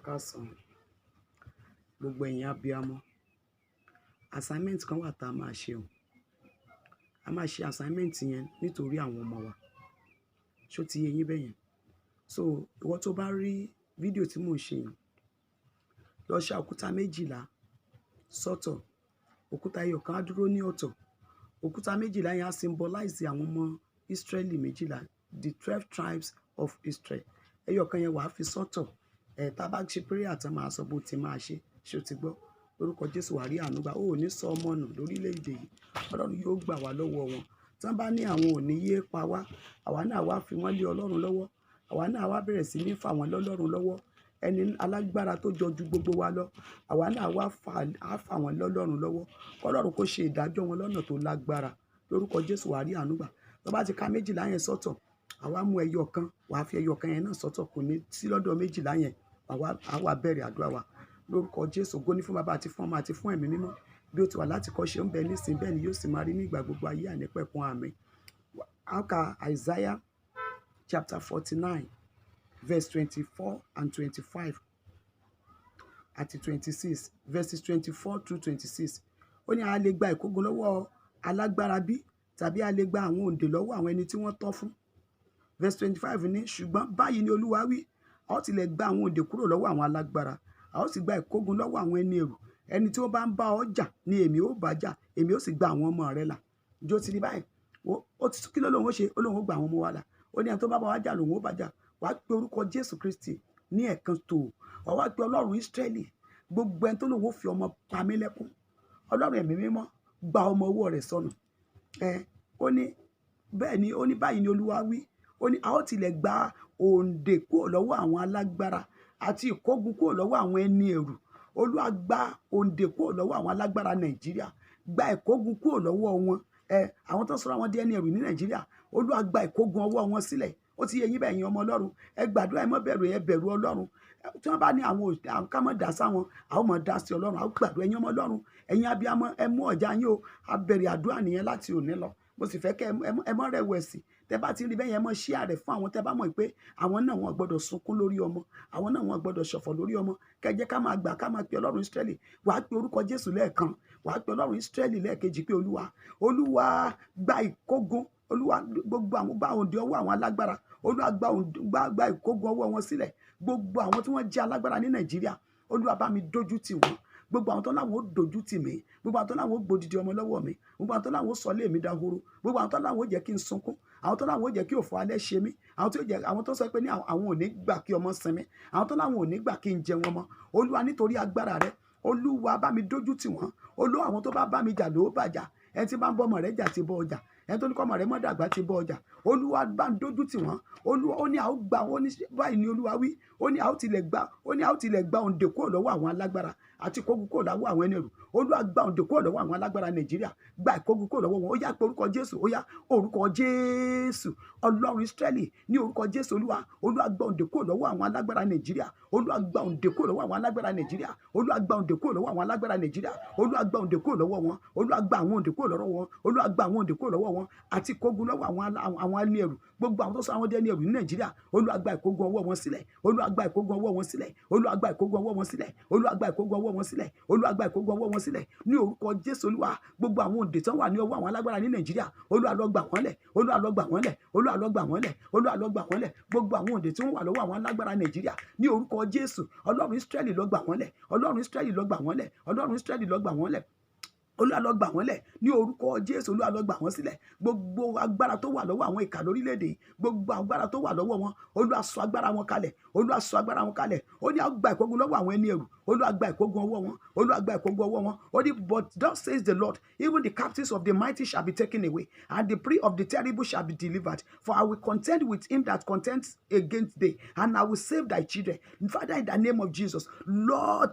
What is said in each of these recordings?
káàsán gbogbo ẹ̀yin abiyamọ. Assignment kan wà tá a máa ṣe o. A máa ṣe assignment yẹn nítorí àwọn ọmọ wa. Ṣó ti yé yín bẹ́yẹn? So ìwọ tó bá rí fídíò tí mò ń ṣe yẹn, lọ ṣa òkúta 12 sọ́tọ̀. Òkúta ẹyọ kan á dúró ní ọ̀tọ̀. Òkúta 12 yẹn á symbolize àwọn ọmọ Ísírẹ́lì 12, the 12 tribes of Israel. Ẹyọ kan yẹn wàá fi sọ́tọ̀. Tá bá ṣe prayer tán máa sọ bó ti máa ṣe. Ṣé o ti gbọ́? Lórúkọ Jésù wàá rí àánú gbà. Ó ò ní sọ ọmọ nù lórílẹ̀‐èdè yìí. Ọlọ́run yóò gbà wá lọ́wọ́ wọn. Tán bá ní àwọn ò ní yé pa wá, àwa náà wá fi wọ́n lé Ọlọ́run lọ́wọ́. Àwa náà wá bẹ̀rẹ̀ sí ní fà wọ́n lọ́lọ́run lọ́wọ́. Ẹni alágbára tó jọ ju gbogbo wa lọ, àwa náà wá fà wọ́n lọ́lọ́run lọ́wọ́. Ọlọ́run kó ṣe ìdájọ́ wọn lọ́nà tó lágbára. Lórúkọ Jésù wàá rí àánú gbà. Tó bá ti ka 12 yẹn sọ́tọ̀, àwa mú ẹyọ kan, wàá fi ẹyọ kan yẹn náà sọ́tọ̀. Kò ní sí lọ́dọ̀ 12 yẹn. Àwa bẹ̀rẹ̀ àdúrà wa. Lórúkọ Jésù, ògo ní fún Baba àti fún Ọmọ àti fún Ẹ̀mí Mímọ́. Bí ó ti wà láti kọ́ ṣe ń bẹ nísìnyí, bẹ́ẹ̀ ni yóò sì máa rí ní ìgbà gbogbo ayé àìnípẹ̀kun. Àmín. A ka Isaiah chapter 49 verse 24 and 25 àti 26, verses 24 through 26. Ó ní a lè gba ìkógun lọ́wọ́ alágbára bí, tàbí a lè gba àwọn òǹdè lọ́wọ́ àwọn ẹni tí wọ́n tọ́ fún. Verse 25 ní ṣùgbọ́n báyìí ni Olúwa wí, a ó tilẹ̀ gba àwọn òǹdè kúrò lọ́wọ́ àwọn alágbára, a ó sì gba ìkógun lọ́wọ́ àwọn ẹni ẹ̀rù. Ẹni tí ó bá ń bá ọ jà ni èmi ó bá jà, èmi ó sì gba àwọn ọmọ rẹ là. Jó ti rí báyìí. Ó ti kí ló lóun ó ṣe? Ó lóun ó gba àwọn ọmọ wa là. Ó ní ẹni tó bá bá wa jà lòun ó bá jà. Wàá pe orúkọ Jésù Kristi ní ẹ̀kan tó. Wàá pe Ọlọ́run Ísírẹ́lì. Gbogbo ẹni tó lòun ó fi ọmọ pa mí lẹ́kún. Ọlọ́run Ẹ̀mí Mímọ́, gba ọmọ ọwọ́ rẹ̀ sọnù. Ó ní bẹ́ẹ̀ ni, ó ní báyìí ni Olúwa wí. Ó ní a ó tilẹ̀ gba òǹdè kúrò lọ́wọ́ àwọn alágbára àti ìkógun kúrò lọ́wọ́ àwọn ẹni ẹ̀rù. Olúwa gba òǹdè kúrò lọ́wọ́ àwọn alágbára Nàìjíríà. Gba ìkógun kúrò lọ́wọ́ wọn. Àwọn tó sọ̀rọ̀ àwọn di ẹni ẹ̀rù ní Nàìjíríà. Olúwa gba ìkógun ọwọ́ wọn sílẹ̀. Ó ti yé yín bẹ́ẹ̀ yín ọmọ Ọlọ́run. Ẹ gbàdúrà, ẹ má bẹ̀rù, ẹ bẹ̀rù Ọlọ́run. Tí wọ́n bá ní àwọn ká má dá sáwọn, a ó mọ̀ dá sí Ọlọ́run. A ó gbàdúrà, ẹ̀yin ọmọ Ọlọ́run. Ẹ̀yin abiyamọ, ẹ mú ọ̀já yín o. A bẹ̀rẹ̀ àdúrà nìyẹn láti òní lọ. Mo sì fẹ́ kẹ́ ẹ mọ́ rẹ̀wẹ̀sì. Tẹ́ bá ti rí bẹ́ẹ̀ yẹn, mọ́ share rẹ̀ fún àwọn tẹ́ bá mọ̀ pé àwọn náà wọn gbọ́dọ̀ sunkún lórí ọmọ. Àwọn náà wọn gbọ́dọ̀ ṣọ̀fọ̀ lórí ọmọ. Kẹ́ jẹ́ ká máa gbà, ká máa pe Ọlọ́run Ísírẹ́lì. Wàá pe orúkọ Jésù lẹ́ẹ̀kan. Wàá pe Ọlọ́run Ísírẹ́lì lẹ́ẹ̀kejì pé Olúwa gba ìkógun. Olúwa gbogbo àwọn gba òǹdè ọwọ́ àwọn alágbára. Olúwa gba ìkógun ọwọ́ wọn sílẹ̀. Gbogbo àwọn tí wọ́n jẹ́ alágbára ní Nàìjíríà. Olúwa bá mi dójú tì wọ́n. Gbogbo àwọn tó láwọn ó dojú tì mí. Gbogbo àwọn tó láwọn ó gbòdìdì ọmọ lọ́wọ́ mi. Gbogbo àwọn tó láwọn ó sọ lé mi dahoro. Gbogbo àwọn tó láwọn ó jẹ́ kí n sunkún. Àwọn tó láwọn ó jẹ́ kí òfò alẹ́ ṣe mí. Àwọn tó sọ pé ní àwọn ò ní gbà kí ọmọ sinmi. Àwọn tó láwọn ò ní gbà kí n jẹun ọmọ. Olúwa nítorí agbára rẹ, Olúwa bá mi dójú tì wọ́n. Olúwa àwọn tó bá mi jà ló bá jà. Ẹni tí bá ń bọ́ ọmọ rẹ̀ jà ti bọ́ ọjà. Ẹni tó ní kọ́ ọmọ rẹ̀ mọ́ dàgbà ti bọ́ ọjà. Olúwa bá ń dójú tì wọ́n. Olúwa ó ní a ó gbà, ó ní báyìí ni Olúwa wí. Ó ní a ó tilẹ̀ gba òǹdè kúrò lọ́wọ́ àwọn alágbára àti ìkógun kúrò lọ́wọ́ àwọn ẹni ẹ̀rù. Olúwa gba òǹdè kúrò lọ́wọ́ àwọn alágbára Nàìjíríà. Gba ìkógun kúrò lọ́wọ́ wọn. Ó yá pé orúkọ Jésù. Ó yá orúkọ Jésù. Ọlọ́run Ísírẹ́lì, ní orúkọ Jésù Olúwa. Olúwa gba òǹdè kúrò lọ́wọ́ àwọn alágbára Nàìjíríà. Olúwa gba òǹdè kúrò lọ́wọ́ àwọn alágbára Nàìjíríà. Olúwa gba òǹdè kúrò lọ́wọ́ àwọn alágbára Nàìjíríà. Olúwa gba òǹdè kúrò lọ́wọ́ wọn. Olúwa gba àwọn òǹdè kúrò lọ́wọ́ wọn. Olúwa gba àwọn òǹdè kúrò lọ́wọ́ wọn àti ìkógun lọ́wọ́ àwọn ẹni ẹ̀rù. Gbogbo àwọn tó sọ àwọn ẹni ẹ̀rù ní Nàìjíríà. Olúwa gba ìkógun ọwọ́ wọn sílẹ̀. Olúwa gba ìkógun ọwọ́ wọn sílẹ̀. Olúwa gba ìkógun ọwọ́ wọn sílẹ̀. Olúwa gba ìkógun ọwọ́ wọn sílẹ̀. Olúwa gba ìkógun ọwọ́ wọn sílẹ̀. Ní orúkọ Jésù Olúwa, gbogbo àwọn òǹdè tí wọ́n wà ní ọwọ́ àwọn alágbára ní Nàìjíríà. Olúwa lọ gbà wọ́n lẹ̀. Olúwa lọ gbà wọ́n lẹ̀. Olúwa lọ gbà wọ́n lẹ̀. Olúwa lọ gbà wọ́n lẹ̀. Gbogbo àwọn òǹdè tí wọ́n wà lọ́wọ́ àwọn alágbára Nàìjíríà. Ní orúkọ Jésù, Ọlọ́run Ísírẹ́lì lọ gbà wọ́n lẹ̀. Ọlọ́run Ísírẹ́lì lọ gbà wọ́n lẹ̀. Ọlọ́run Ísírẹ́lì lọ gbà wọ́n lẹ̀. Olúwa lọ gbà wọ́n lẹ̀ ní orúkọ Jésù. Olúwa lọ gbà wọ́n sílẹ̀. Gbogbo agbára tó wà lọ́wọ́ àwọn ìkà lórílẹ̀‐èdè yìí, gbogbo agbára tó wà lọ́wọ́ wọn, Olúwa sọ agbára wọn kalẹ̀. Olúwa sọ agbára wọn kalẹ̀. Ó ní a gba ìkógun lọ́wọ́ àwọn ẹni ẹ̀rù. Olúwa gba ìkógun ọwọ́ wọn. Olúwa gba ìkógun ọwọ́ wọn. Ó ní but thus says the Lord, even the captives of the mighty shall be taken away, and the prey of the terrible shall be delivered. For I will contend with him that contends against thee, and I will save thy children. Father, in the name of Jesus, Lord,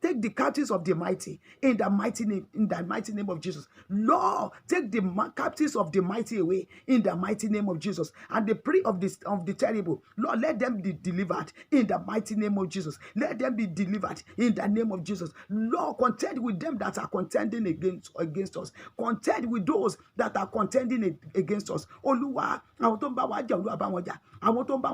take the captives of the mighty in the mighty name of Jesus. Lord, take the captives of the mighty away in the mighty name of Jesus. And the prey of the terrible, Lord, let them be delivered in the mighty name of Jesus. Let them be delivered in the name of Jesus. Lord, contend with them that are contending against us. Contend with those that are contending against us. Olúwa, àwọn tó ń bá wa jà, Olúwa bá wọn jà. Àwọn tó ń bá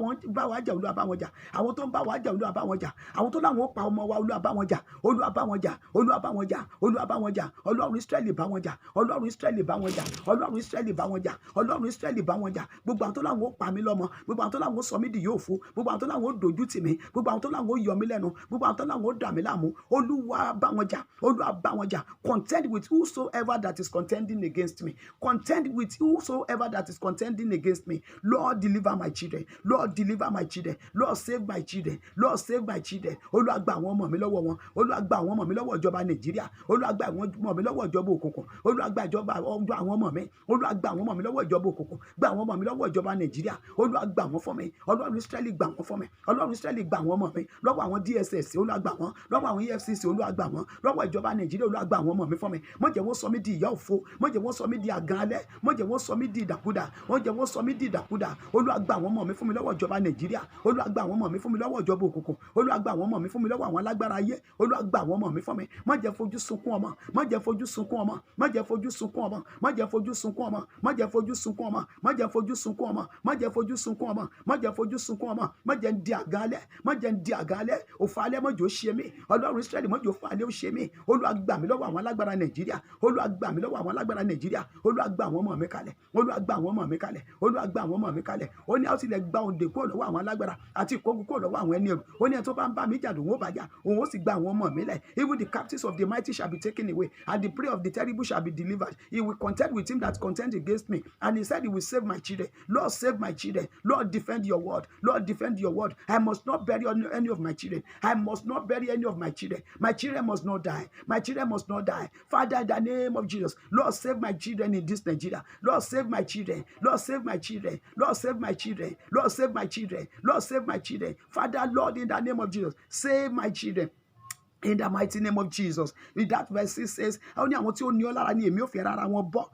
wa jà, Olúwa bá wọn jà. Àwọn tó ń bá wa jà, Olúwa bá wọn jà. Àwọn tó láwọn ó pa ọmọ wa, Olúwa bá wọn jà. Olúwa bá wọn jà. Olúwa bá wọn jà. Olúwa bá wọn jà. Ọlọ́run Ísírẹ́lì bá wọn jà. Ọlọ́run Ísírẹ́lì bá wọn jà. Ọlọ́run Ísírẹ́lì bá wọn jà. Ọlọ́run Ísírẹ́lì bá wọn jà. Gbogbo àwọn tó láwọn ó pa mí lọ́mọ. Gbogbo àwọn tó láwọn ó sọ mí di yòófù. Gbogbo àwọn tó láwọn ó dojú tì mí. Gbogbo àwọn tó láwọn ó yọ mí lẹ́nu. Gbogbo àwọn tó láwọn ó dà mí láàmú. Olúwa bá wọn jà. Olúwa bá wọn jà. Contend with whosoever that is contending against me. Contend with whosoever that is contending against me. Lord, deliver my children. Lord, deliver my children. Lord, save my children. Lord, save my children. Olúwa gba àwọn ọmọ mi lọ́wọ́ wọn. Olúwa gba àwọn ọmọ mi lọ́wọ́ ìjọba Nàìjíríà. Olúwa gba àwọn ọmọ mi lọ́wọ́ ìjọba òkùnkùn. Olúwa gba àwọn ọmọ mi. Olúwa gba àwọn ọmọ mi lọ́wọ́ ìjọba òkùnkùn. Gba àwọn ọmọ mi lọ́wọ́ ìjọba Nàìjíríà. Olúwa gba àwọn fún mi. Ọlọ́run Ísírẹ́lì gba àwọn fún mi. Ọlọ́run Ísírẹ́lì gba àwọn ọmọ mi lọ́wọ́ àwọn DSS. Olúwa gba wọn. Lọ́wọ́ àwọn EFCC. Olúwa gba wọn. Lọ́wọ́ ìjọba Nàìjíríà. Olúwa gba àwọn ọmọ mi fún mi. Má jẹ́ wọ́n sọ mí di ìyà òfo. Má jẹ́ wọ́n sọ mí di àgàn alẹ́. Má jẹ́ wọ́n sọ mí di ìdàkudà. Má jẹ́ wọ́n sọ mí di ìdàkudà. Olúwa gba àwọn ọmọ mi fún mi lọ́wọ́ ìjọba Nàìjíríà. Olúwa gba àwọn ọmọ mi fún mi lọ́wọ́ ìjọba òkùnkùn. Olúwa gba àwọn ọmọ mi fún mi lọ́wọ́ àwọn alágbára ayé. Olúwa gba àwọn ọmọ mi fún mi. Má jẹ́ fojú sunkún ọmọ. Má jẹ́ fojú sunkún ọmọ. Má jẹ́ fojú sunkún ọmọ. Má jẹ́ fojú sunkún ọmọ. Má jẹ́ fojú sunkún ọmọ. Má jẹ́ fojú sunkún ọmọ. Má jẹ́ fojú sunkún ọmọ. Má jẹ́ fojú sunkún ọmọ. Má jẹ́ di àgàn alẹ́. Má jẹ́ di àgàn alẹ́. Òfò alẹ́ má jẹ́ ó ṣe mí. Ọlọ́run Ísírẹ́lì má jẹ́ òfò alẹ́ ó ṣe mí. Olúwa gbà mí lọ́wọ́ àwọn alágbára Nàìjíríà. Olúwa gbà mí lọ́wọ́ àwọn alágbára Nàìjíríà. Olúwa gbà àwọn ọmọ mi kalẹ̀. Olúwa gbà àwọn ọmọ mi kalẹ̀. Olúwa gbà àwọn ọmọ mi kalẹ̀. Ó ní a ó tilẹ̀ gba òǹdè kúrò lọ́wọ́ àwọn alágbára àti ìkógun kúrò lọ́wọ́ àwọn ẹni ẹrù. Ó ní ẹni tó bá ń bá mi jà lòun ó bá jà. Òun ó sì gba àwọn ọmọ mi lẹ̀. Even the captives of the mighty shall be taken away, and the prey of the terrible shall be delivered. He will contend with him that contend against me. And he said he will save my children. Lord, save my children. Lord, defend your word. Lord, defend your word. I must not bury any of my children. I must not bury any of my children. My children must not die. My children must not die. Father, in the name of Jesus, Lord, save my children in this Nigeria. Lord, save my children. Lord, save my children. Lord, save my children. Lord, save my children. Lord, save my children. Father, Lord, in the name of Jesus, save my children. In the mighty name of Jesus. With that verse says, àwọn ní àwọn tí ó ní ọ lára ni èmi ò fi ara wọn bọ́.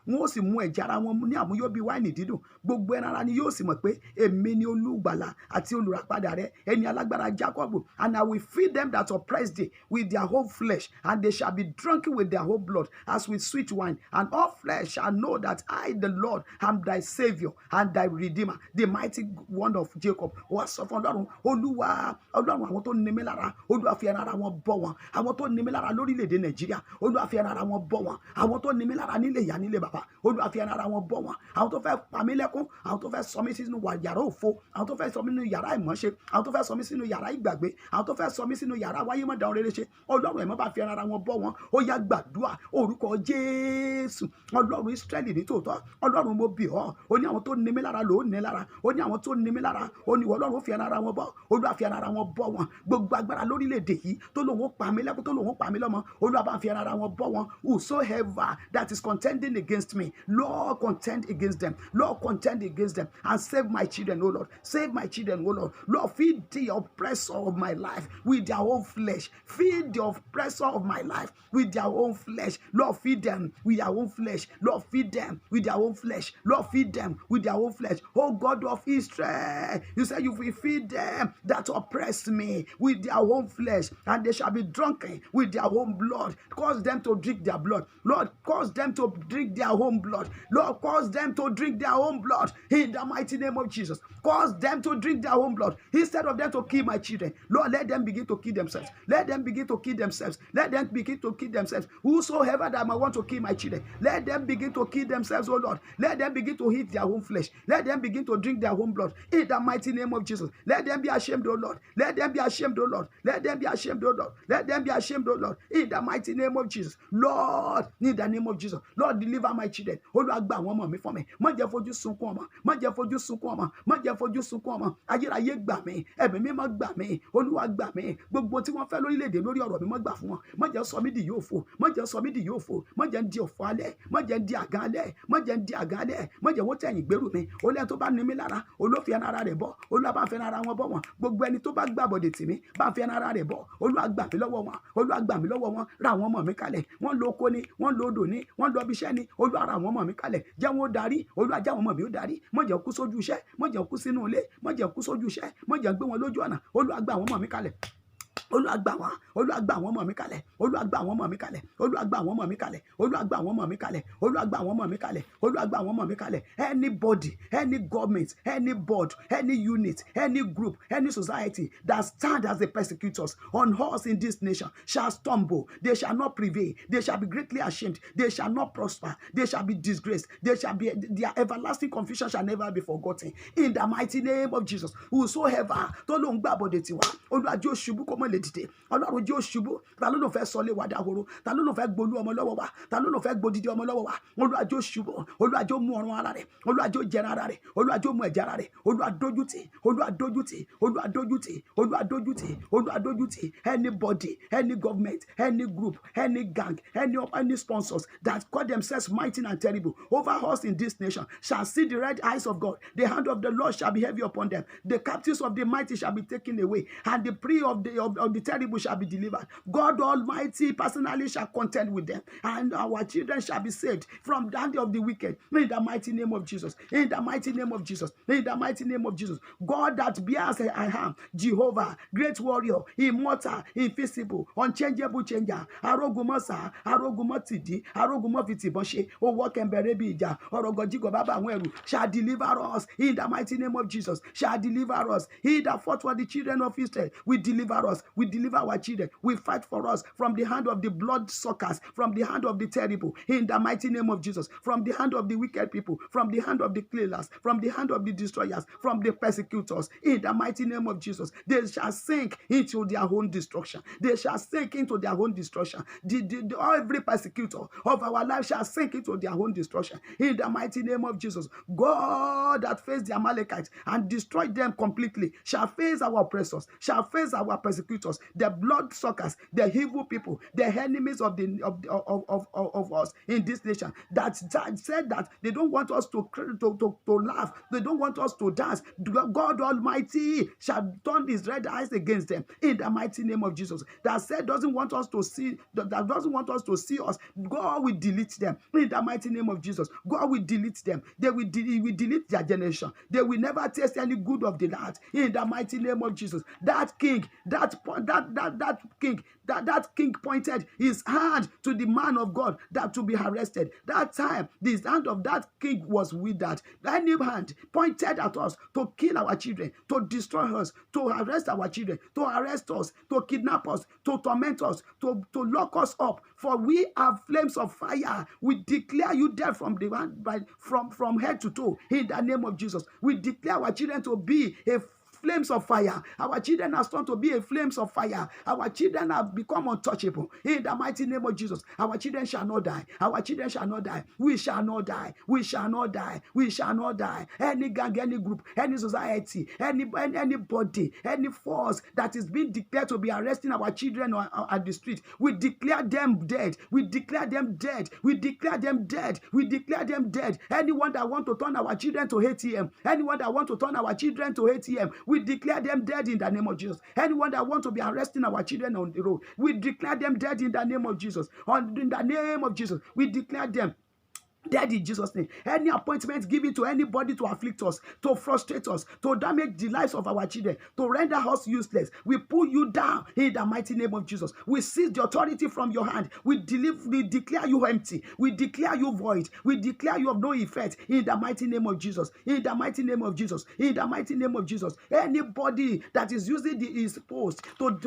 Wọ́n ó sì mú ẹ̀jẹ̀ ara wọn ní àmúyó bí wáìnì dídùn. Gbogbo ẹran ara ni yóò sì mọ̀ pé èmi ni olùgbàlà àti olùràpadà rẹ, ẹni alágbára Jacob. And I will feed them that oppress thee with their whole flesh, and they shall be drunken with their whole blood, as with sweet wine. And all flesh shall know that I, the Lord, am thy Savior and thy Redeemer, the mighty one of Jacob. Wọ́n sọ fún Ọlọ́run, Olúwa, Ọlọ́run àwọn tó ní mi lára, Olúwa fi ara wọn bọ́ wọn. Àwọn tó ní mi lára lórílẹ̀-èdè Nàìjíríà, Olúwa fi ara wọn bọ́ wọn. Àwọn tó ní mi lára nílé ìyá nílé bàbá, Olúwa fi ara wọn bọ́ wọn. Àwọn tó fẹ́ pa mí lẹ́kún, àwọn tó fẹ́ sọ mí sínú yàrá òfo, àwọn tó fẹ́ sọ mí sínú yàrá ìmọ̀ṣe, àwọn tó fẹ́ sọ mí sínú yàrá ìgbàgbé, àwọn tó fẹ́ sọ mí sínú yàrá wáyé mọ̀ dáhùn rere ṣe, Ọlọ́run ẹ̀ mọ́ bá fi ara wọn bọ́ wọn. Ó yá gbàdúrà orúkọ Jésù, Ọlọ́run Ísírẹ́lì ní tòótọ́, Ọlọ́run mo bì ọ́. Ó ní àwọn tó ní mi lára ló ní lára, ó ní àwọn tó ní mi lára, ó ní Ọlọ́run fi ara wọn bọ́, Olúwa fi ara wọn bọ́ wọn. Gbogbo agbára lórílẹ̀-èdè yìí tó lòun ó pa mí lẹ́kún, tó lòun ó pa mí lọ́mọ, Olúwa bá fi ara wọn bọ́ wọn. Whosoever that is contending against me, Lord, contend against them. Lord, contend against them and save my children, O Lord. Save my children, O Lord. Lord, feed the oppressor of my life with their own flesh. Feed the oppressor of my life with their own flesh. Lord, feed them with their own flesh. Lord, feed them with their own flesh. Lord, feed them with their own flesh. Oh God of Israel, you said you will feed them that oppress me with their own flesh, and they shall be drunken with their own blood. Cause them to drink their blood. Lord, cause them to drink their own blood. Lord, cause them to drink their own blood in the mighty name of Jesus. Cause them to drink their own blood instead of them to kill my children. Lord, let them begin to kill themselves. Let them begin to kill themselves. Let them begin to kill themselves. Whosoever that might want to kill my children, let them begin to kill themselves, oh Lord. Let them begin to eat their own flesh. Let them begin to drink their own blood in the mighty name of Jesus. Let them be ashamed, oh Lord. Let them be ashamed, oh Lord. Let them be ashamed, oh Lord. Let them be ashamed, oh Lord, in the mighty name of Jesus. Lord, in the name of Jesus. Lord, deliver my children. Olúwa gbà wọ́n mọ̀ mí fún mi. Má jẹ́ fojú sunkún ọmọ. Má jẹ́ fojú sunkún ọmọ. Má jẹ́ fojú sunkún ọmọ. Ayérayé gbà mí. Ẹ̀mí mímọ́ gbà mí. Olúwa gbà mí. Gbogbo tí wọ́n fẹ́ lórílẹ̀-èdè lórí ọ̀rọ̀ mi, má gbà fún wọn. Má jẹ́ sọ mí di yòófò. Má jẹ́ sọ mí di yòófò. Má jẹ́ di òfò alẹ́. Má jẹ́ di àgàn alẹ́. Má jẹ́ di àgàn alẹ́. Má jẹ́ wọ́n tẹ̀yìn gbèrú mi. Olúwa tó bá ní mi lára, Olúwa fi ara rẹ̀ bọ́. Olúwa bá fi ara wọn bọ́ wọn. Gbogbo ẹni tó bá gbàbọ̀dè tì mí, bá fi ara rẹ̀ bọ́. Olúwa Olúwa gbà mí lọ́wọ́ wọn, Olúwa gbà mí lọ́wọ́ wọn, ra àwọn ọmọ mi kalẹ̀, wọ́n lo oko ni, wọ́n lo odò ni, wọ́n lọ ibiṣẹ́ ni, Olúwa ra àwọn ọmọ mi kalẹ̀, jẹ́ wọn ó darí, Olúwa jẹ́ àwọn ọmọ mi ó darí, má jẹ́ kú sójú iṣẹ́, má jẹ́ kú sínú ilé, má jẹ́ kú sójú iṣẹ́, má jẹ́ gbé wọn lójú ọ̀nà, Olúwa gbà àwọn ọmọ mi kalẹ̀. Olúwa gbà wọ́n, Olúwa gbà àwọn ọmọ mi kalẹ̀, Olúwa gbà àwọn ọmọ mi kalẹ̀, Olúwa gbà àwọn ọmọ mi kalẹ̀, Olúwa gbà àwọn ọmọ mi kalẹ̀, Olúwa gbà àwọn ọmọ mi kalẹ̀, Olúwa gbà àwọn ọmọ mi kalẹ̀. Anybody, any government, any board, any unit, any group, any society that stand as the persecutors on us in this nation shall stumble, they shall not prevail, they shall be greatly ashamed, they shall not prosper, they shall be disgraced, they shall be, their everlasting confusion shall never be forgotten. In the mighty name of Jesus, whosoever tó lóun gbàbọ̀dẹ̀ tiwa, Olúwa jẹ́ ó ṣubú kó mọ́ lè dìde, Ọlọ́run jẹ́ ó ṣubú, ta ló lóun fẹ́ sọ lé wa dahoro, ta ló lóun fẹ́ gbolú ọmọ lọ́wọ́ wa, ta ló lóun fẹ́ gbodidi ọmọ lọ́wọ́ wa, Olúwa jẹ́ ó ṣubú, Olúwa jẹ́ ó mú ọrùn ara rẹ̀, Olúwa jẹ́ ó jẹran ara rẹ̀, Olúwa jẹ́ ó mú ẹ̀jẹ̀ ara rẹ̀, Olúwa dójútì, Olúwa dójútì, Olúwa dójútì, Olúwa dójútì, Olúwa dójútì. Anybody, any government, any group, any gang, any sponsors that call themselves mighty and terrible over us in this nation shall see the red eyes of God. The hand of the Lord shall be heavy upon them. The captives of the mighty shall be taken away, and the prey of the terrible shall be delivered. God Almighty personally shall contend with them, and our children shall be saved from the hand of the wicked. In the mighty name of Jesus. In the mighty name of Jesus. In the mighty name of Jesus. God that bears I am, Jehovah, great warrior, immortal, invisible, unchangeable changer, arógunmọ́sá, arógunmọ́tìdí, arógunmọ́fìtìbọ́ṣe, owó kẹ̀mbẹ̀rẹ̀ bí ìjà, ọ̀rọ̀gọ̀jígọ̀ bàbá àwọn ẹrù, shall deliver us in the mighty name of Jesus. Shall deliver us. He that fought for the children of Israel will deliver us. We deliver our children. We fight for us from the hand of the blood suckers, from the hand of the terrible, in the mighty name of Jesus, from the hand of the wicked people, from the hand of the killers, from the hand of the destroyers, from the persecutors, in the mighty name of Jesus. They shall sink into their own destruction. They shall sink into their own destruction. Every persecutor of our life shall sink into their own destruction, in the mighty name of Jesus. God that faced the Amalekites and destroyed them completely shall face our oppressors, shall face our persecutors, the blood suckers, the evil people, the enemies of us in this nation that said that they don't want us to laugh, they don't want us to dance. God Almighty shall turn his red eyes against them, in the mighty name of Jesus. That said doesn't want us to see, that doesn't want us to see us, God will delete them, in the mighty name of Jesus. God will delete them. He will delete their generation. They will never taste any good of the land, in the mighty name of Jesus. That king, that king pointed his hand to the man of God that to be arrested. That time, the hand of that king was withered. Any hand pointed at us to kill our children, to destroy us, to arrest our children, to arrest us, to kidnap us, to torment us, to lock us up. For we are flames of fire. We declare you dead from head to toe, in the name of Jesus. We declare our children to be a flames of fire. Our children have turned to be a flames of fire. Our children have become untouchable, in the mighty name of Jesus. Our children shall not die. Our children shall not die. We shall not die. We shall not die. We shall not die. Any gang, any group, any society, anybody, any force that is being declared to be arresting our children at the street, we declare them dead. We declare them dead. We declare them dead. We declare them dead. Anyone that want to turn our children to ATM, anyone that want to turn our children to ATM, we declare them dead in the name of Jesus. Anyone that want to be arresting our children on the road, we declare them dead in the name of Jesus. In the name of Jesus, we declare them dead in Jesus' name. Any appointment given to anybody to afflict us, to frustrate us, to damage the lives of our children, to render us useless, we pull you down in the mighty name of Jesus. We seize the authority from your hand. We declare you empty. We declare you void. We declare you of no effect in the mighty name of Jesus. In the mighty name of Jesus. In the mighty name of Jesus. Anybody that is using his post to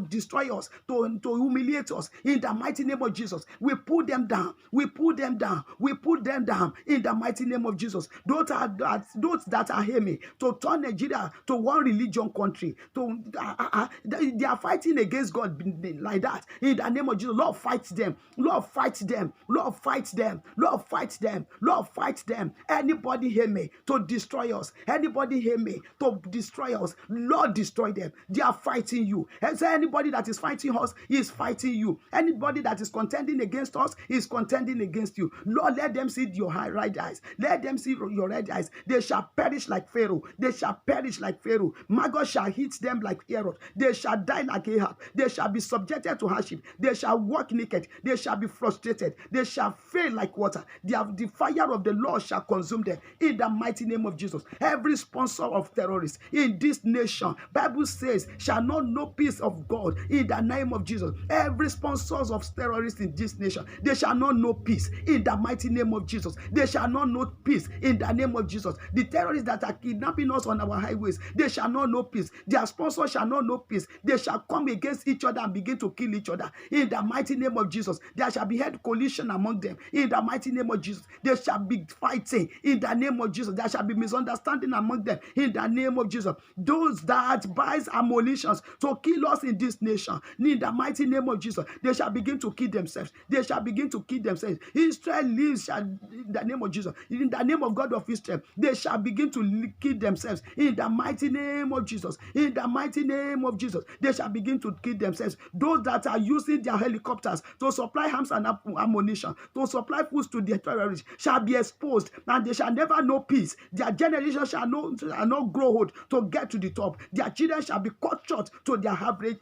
destroy us, to humiliate us, in the mighty name of Jesus, we pull them down. We pull them down. We put them down in the mighty name of Jesus. Those that are aiming to turn Nigeria to one religion country, they are fighting against God like that. In the name of Jesus, Lord, fight them. Lord, fight them. Lord, fight them. Lord, fight them. Lord, fight them. Anybody aiming to destroy us, anybody aiming to destroy us, Lord, destroy them. They are fighting you. And so anybody that is fighting us is fighting you. Anybody that is contending against us is contending against you. Lord, Lord, let them see your red eyes. Let them see your red eyes. They shall perish like Pharaoh. They shall perish like Pharaoh. Maggot shall hit them like Herod. They shall die like Ahab. They shall be subjected to hardship. They shall walk naked. They shall be frustrated. They shall fail like water. The fire of the Lord shall consume them. In the mighty name of Jesus. Every sponsor of terrorists in this nation, Bible says, shall not know peace of God. In the name of Jesus. Every sponsors of terrorists in this nation, they shall not know peace. In the mighty name of Jesus. They shall not know peace. In the name of Jesus. The terrorists that are kidnapping us on our highways, they shall not know peace. Their sponsors shall not know peace. They shall come against each other and begin to kill each other. In the mighty name of Jesus. There shall be head collision among them. In the mighty name of Jesus. There shall be fighting. In the name of Jesus. There shall be misunderstanding among them. In the name of Jesus. Those that buys ammunitions to kill us in this nation, in the mighty name of Jesus, they shall begin to kill themselves. They shall begin to kill themselves. Israel lives in the name of Jesus. In the name of God of Israel, they shall begin to kill themselves. In the mighty name of Jesus. In the mighty name of Jesus, they shall begin to kill themselves. Those that are using their helicopters to supply arms and ammunition, to supply food to the terrorists, shall be exposed, and they shall never know peace. Their generation shall not grow old to get to the top. Their children shall be cut short to their average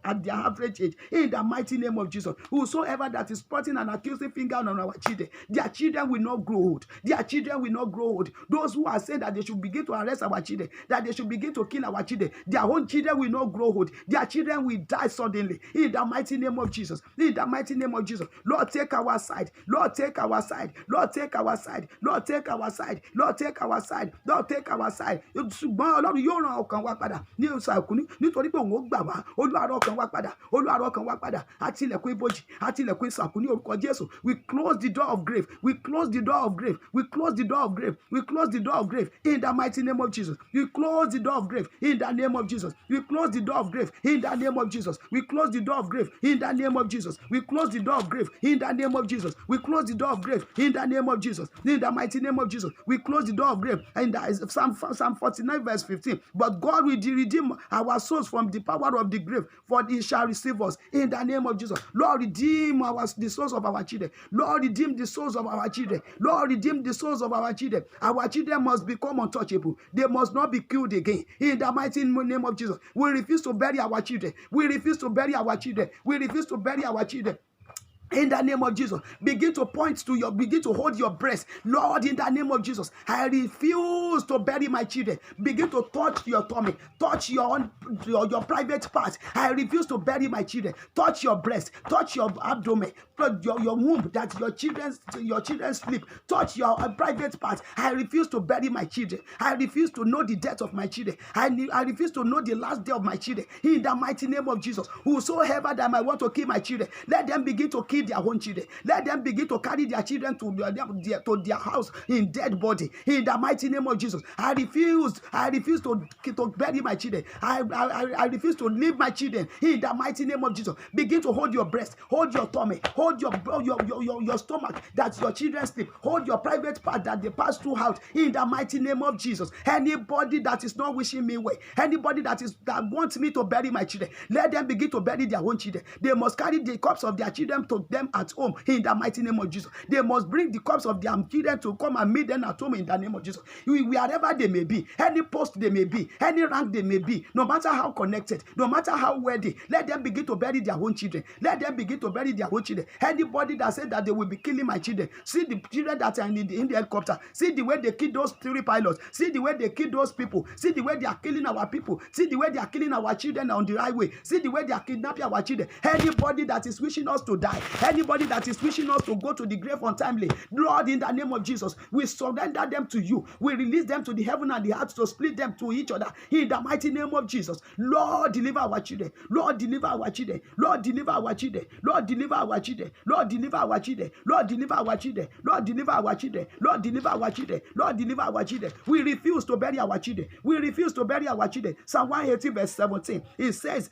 at their average age. In the mighty name of Jesus, whosoever that is pointing an accusing finger on our children, their children will not grow old. Their children will not grow old. Those who are saying that they should begin to arrest our children, that they should begin to kill our children, their own children will not grow old. Their children will die suddenly. In the mighty name of Jesus. In the mighty name of Jesus. Lord, take our side. Lord, take our side. Lord, take our side. Lord, take our side. Lord, take our side. Lord, take our side. Ṣùgbọ́n Ọlọ́run yóò ràn ọkàn wa padà ní oṣù àìkúní nítorí pé òun ó gbà wá. Olúwa ràn ọkàn wa padà. Olúwa ràn ọkàn wa padà. Àti ilẹ̀kùn ibojì. Àti ilẹ̀kùn ìsàkú ní orúkọ Jésù. We close the door of grave. We close the door of grave. We close the door of grave. We close the door of grave. In the mighty name of Jesus. We close the door of grave. In the name of Jesus. We close the door of grave. In the name of Jesus. We close the door of grave. In the name of Jesus. We close the door of grave. In the name of Jesus. We close the door of grave. In the name of Jesus. In the mighty name of Jesus. We close the door of grave. And that is Psalm 49 verse 15. But God will redeem our souls from the power of the grave, for he shall receive us. In the name of Jesus. Lord, redeem the souls of our children. Lord, redeem the souls of our children. Lord, redeem the souls of our children. Our children must become untouchable. They must not be killed again. In the mighty name of Jesus. We refuse to bury our children. We refuse to bury our children. We refuse to bury our children. In the name of Jesus, begin to begin to hold your breast. Lord, in the name of Jesus, I refuse to bury my children. Begin to touch your tummy, touch your private part. I refuse to bury my children. Touch your breast, touch your abdomen, your womb, that your children sleep. Touch your private part. I refuse to bury my children. I refuse to know the death of my children. I refuse to know the last day of my children. In the mighty name of Jesus, whosoever that might want to kill my children, let them begin to kill their own children. Let them begin to carry their children to their house in dead body. In the mighty name of Jesus, I refuse to bury my children. I refuse to leave my children. In the mighty name of Jesus, begin to hold your breast, hold your tummy, hold your stomach, that your children sleep. Hold your private part that they pass through out. In the mighty name of Jesus, anybody that is not wishing me well, anybody that wants me to bury my children, let them begin to bury their own children. They must carry the corpse of their children to them at home. In the mighty name of Jesus, they must bring the corpse of their children to come and meet them at home. In the name of Jesus, wherever they may be, any post they may be, any rank they may be, no matter how connected, no matter how wealthy, let them begin to bury their own children. Let them begin to bury their own children. Anybody that said that they will be killing my children, see the children that are in the helicopter, see the way they kill those 3 pilots, see the way they kill those people, see the way they are killing our people, see the way they are killing our children on the highway, see the way they are kidnapping our children. Anybody that is wishing us to die, anybody that is wishing us to go to the grave untimely, Lord, in the name of Jesus, we surrender them to you. We release them to the heaven and the earth to split them to each other. In the mighty name of Jesus, Lord, deliver our children. Lord, deliver our children. Lord, deliver our children. Lord, deliver our children. Lord, deliver our children. Lord, deliver our children. Lord, deliver our children. Lord, deliver our children. Lord, deliver our children. We refuse to bury our children. We refuse to bury our children. Psalm 180 verse 17. It says,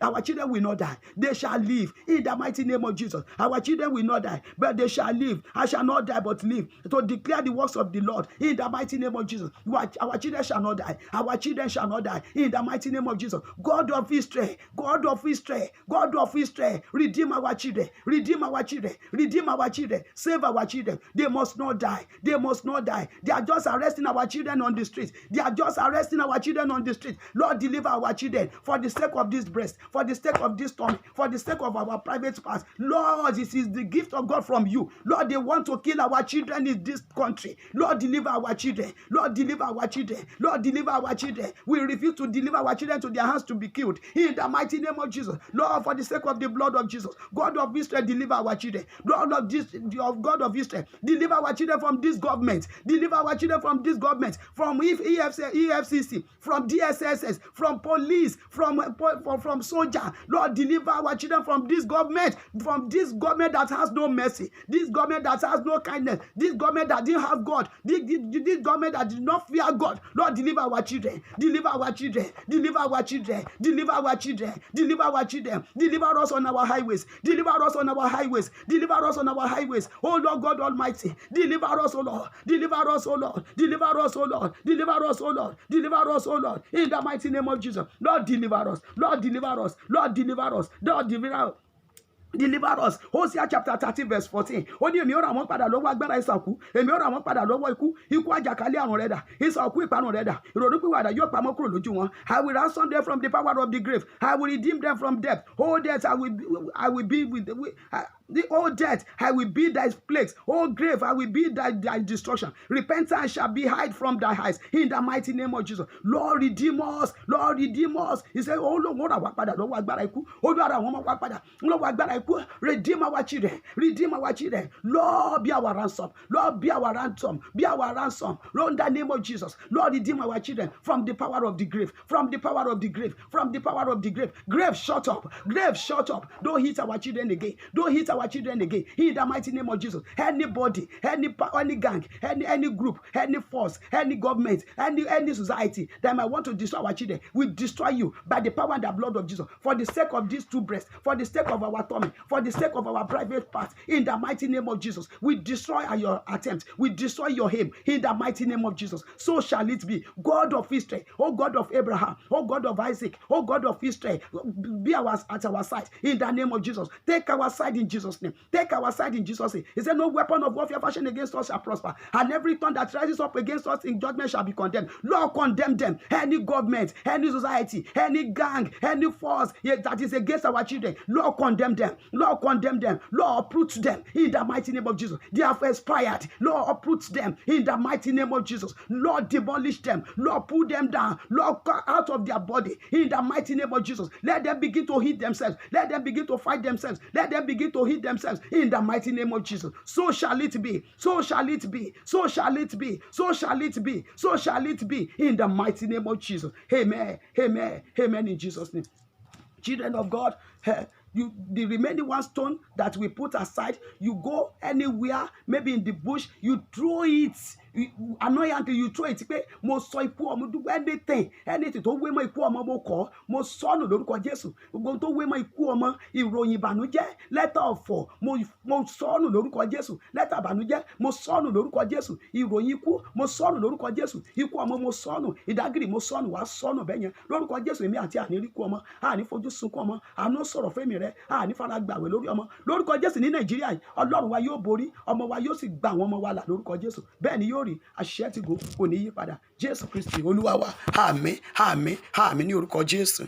our children will not die. die. They shall live in the mighty name of Jesus. Our children will not die, but they shall live. I shall not die, but live to declare the works of the Lord in the mighty name of Jesus. Our children shall not die. Our children shall not die in the mighty name of Jesus. God of Israel, God of Israel, God of Israel, redeem our children, redeem our children, redeem our children, save our children. They must not die. They must not die. They are just arresting our children on the streets. They are just arresting our children on the streets. Lord, deliver our children for the sake of this breast, for the sake of this tummy, for the sake of our private parts. Lord, this is the gift of God from you. Lord, they want to kill our children in this country. Lord, deliver our children. Lord, deliver our children. Lord, deliver our children. We refuse to deliver our children to their hands to be killed. In the mighty name of Jesus. Lord, for the sake of the blood of Jesus. God of Israel, deliver our children. Lord of this, God of Israel, deliver our children from this government. Deliver our children from this government. From EFCC, from DSSS, from police, from soldier. Lord, deliver our children from this government that has no mercy, this government that has no kindness, this government that didn't have God, this government that did not fear God. Lord, deliver our children, deliver our children, deliver our children, deliver our children, deliver our children, deliver us on our highways, deliver us on our highways, deliver us on our highways. Oh Lord God Almighty, deliver us, oh Lord, deliver us, oh Lord, deliver us, oh Lord, deliver us, oh Lord, deliver us, oh Lord, in the mighty name of Jesus. Lord, deliver us, Lord, deliver us, Lord, deliver us, Lord, deliver us. Deliver us. Hosea chapter 30 verse 14. Ó ní èmi ó rà wọ́n padà lọ́wọ́ agbára ìsàkú. Èmi ó rà wọ́n padà lọ́wọ́ ikú àjàkálẹ̀ àrùn rẹ̀ dà. Ìsàkú ìparun rẹ̀ dà. Ìrònúpìwàdà yóò pamọ́ kúrò lójú wọn. I will ransom them from the power of the grave. I will redeem them from death. Oh death, I will be with the old death, I will be thy plagues. Oh grave, I will be thy destruction. Repentance shall be hid from thy eyes. In the mighty name of Jesus. Lord, redeem us. Lord, redeem us. He said, oh Lord, what about pada lọ́wọ́ agbára ikú? Olúwa wọ́n wá padà lọ́wọ́ agbára ikú. Redeem our children. Redeem our children. Lord, be our ransom. Lord, be our ransom. Be our ransom. Lord, in the name of Jesus. Lord, redeem our children from the power of the grave. From the power of the grave. From the power of the grave. Grave, shut up. Grave, shut up. Don't hit our children again. Don't hit our children again. In the mighty name of Jesus. Anybody, any gang, any group, any force, any government, any society that might want to destroy our children, we destroy you by the power and the blood of Jesus. For the sake of these two breasts, for the sake of our tummy, for the sake of our private parts, in the mighty name of Jesus, we destroy your attempt. We destroy your aim. In the mighty name of Jesus. So shall it be. God of Israel, oh God of Abraham, oh God of Isaac, oh God of Israel, be at our side. In the name of Jesus. Take our side in Jesus' name. Take our side in Jesus' name. He said, no weapon of warfare fashioned against us shall prosper, and every tongue that rises up against us in judgment shall be condemned. Lord, condemn them. Any government, any society, any gang, any force that is against our children, Lord, condemn them. Lord, condemn them. Lord, uproot them in the mighty name of Jesus. They have expired. Lord, uproot them in the mighty name of Jesus. Lord, demolish them. Lord, pull them down. Lord, cut out of their body in the mighty name of Jesus. Let them begin to hit themselves. Let them begin to fight themselves. Let them begin to hit themselves in the mighty name of Jesus. So shall it be. So shall it be. So shall it be. So shall it be. So shall it be in the mighty name of Jesus. Amen. Amen. Amen in Jesus' name. Children of God, the remaining one stone that we put aside, you go anywhere, maybe in the bush, you throw it. Annoyingly, you throw it. Mo sọ ikú ọmọ do anything tó wé mọ́ ikú ọmọ mo kọ́ mo sọnù lórúkọ Jésù. Gbogbo tó wé mọ́ ikú ọmọ, ìròyìn ìbànújẹ́, lẹ́tà ọ̀fọ̀ mo sọnù lórúkọ Jésù. Lẹ́tà ìbànújẹ́ mo sọnù lórúkọ Jésù. Ìròyìn ikú mo sọnù lórúkọ Jésù. Ikú ọmọ mo sọnù. Ìdágìrì mo sọnù. Wàá sọnù bẹ́yẹn lórúkọ Jésù. Èmi àti àní rí ikú ọmọ, àní fojú sunkún ọmọ, àánú sọ̀rọ̀ fẹ́mi rẹ, àní fara gbàwé lórí ọmọ lórúkọ Jésù. Ní Nàìjíríà yìí Ọlọ́run wa yóò borí, ọmọ wa yóò sì gba àwọn ọmọ wa là lórúkọ Jésù. Bẹ́ẹ̀ ni yóò rí. Àṣẹ ti gò kò ní yí padà. Jésù Kristi Olúwa wa. Àmín, àmín, àmín ní orúkọ Jésù.